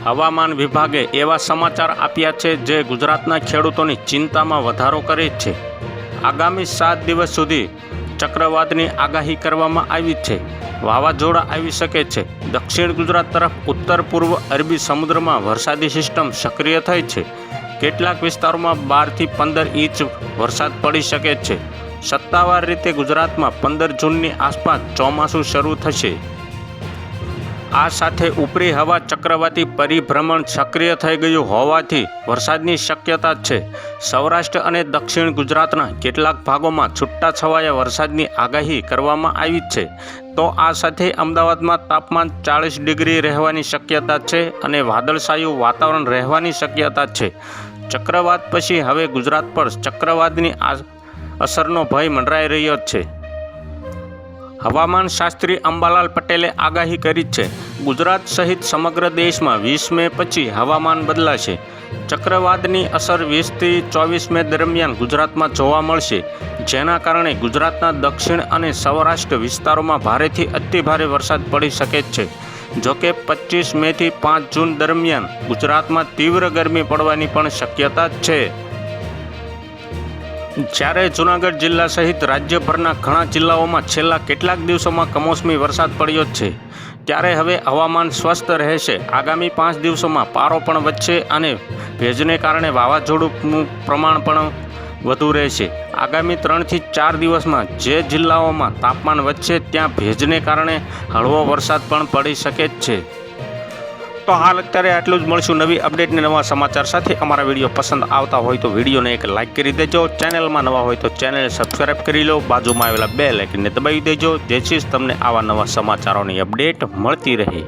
હવામાન વિભાગે એવા સમાચાર આપ્યા છે જે ગુજરાતના ખેડૂતોની ચિંતામાં વધારો કરે છે। આગામી 7 દિવસ સુધી ચક્રવાતની આગાહી કરવામાં આવી છે। વાવાઝોડા આવી શકે છે। દક્ષિણ ગુજરાત તરફ ઉત્તર પૂર્વ અરબી સમુદ્રમાં વરસાદી સિસ્ટમ સક્રિય થઈ છે। કેટલાક વિસ્તારોમાં 12 થી 15 ઇંચ વરસાદ પડી શકે છે। સત્તાવાર રીતે ગુજરાતમાં 15 જૂનની આસપાસ ચોમાસું શરૂ થશે। આ સાથે ઉપરી હવા ચક્રવાતી પરિભ્રમણ સક્રિય થઈ ગયું હોવાથી વરસાદની શક્યતા છે। સૌરાષ્ટ્ર અને દક્ષિણ ગુજરાતના કેટલાક ભાગોમાં છૂટાછવાયા વરસાદની આગાહી કરવામાં આવી છે। તો આ સાથે અમદાવાદમાં તાપમાન 40 ડિગ્રી રહેવાની શક્યતા છે અને વાદળછાયું વાતાવરણ રહેવાની શક્યતા છે। ચક્રવાત પછી હવે ગુજરાત પર ચક્રવાતની અસરનો ભય મંડરાઈ રહ્યો છે। હવામાન શાસ્ત્રી અંબાલાલ પટેલે આગાહી કરી છે। ગુજરાત સહિત સમગ્ર દેશમાં 20 મે પછી હવામાન બદલાશે। ચક્રવાતની અસર 20 થી 24 મે દરમિયાન ગુજરાતમાં જોવા મળશે, જેના કારણે ગુજરાતના દક્ષિણ અને સૌરાષ્ટ્ર વિસ્તારોમાં ભારેથી અતિભારે વરસાદ પડી શકે છે। જોકે 25 મે થી 5 જૂન દરમિયાન ગુજરાતમાં તીવ્ર ગરમી પડવાની પણ શક્યતા છે। જ્યારે જૂનાગઢ જિલ્લા સહિત રાજ્યભરના ઘણા જિલ્લાઓમાં છેલ્લા કેટલાક દિવસોમાં કમોસમી વરસાદ પડ્યો છે, ત્યારે હવે હવામાન સ્વસ્થ રહેશે। આગામી 5 દિવસોમાં પારો પણ વધશે અને ભેજને કારણે વાવાઝોડુંનું પ્રમાણ પણ વધુ રહેશે। આગામી 3 થી 4 દિવસમાં જે જિલ્લાઓમાં તાપમાન વધશે ત્યાં ભેજને કારણે હળવો વરસાદ પણ પડી શકે છે। તો હાલ અત્યારે આટલું જ। મળશું નવી અપડેટ ને નવા સમાચાર સાથે। અમારા વિડીયો પસંદ આવતા હોય તો વિડીયોને એક લાઇક કરી દેજો। ચેનલમાં નવા હોય તો ચેનલ સબસ્ક્રાઈબ કરી લો। બાજુમાં આવેલા બેલ આઇકનને દબાવી દેજો, જેથી તમને આવા નવા સમાચારોની અપડેટ મળતી રહે।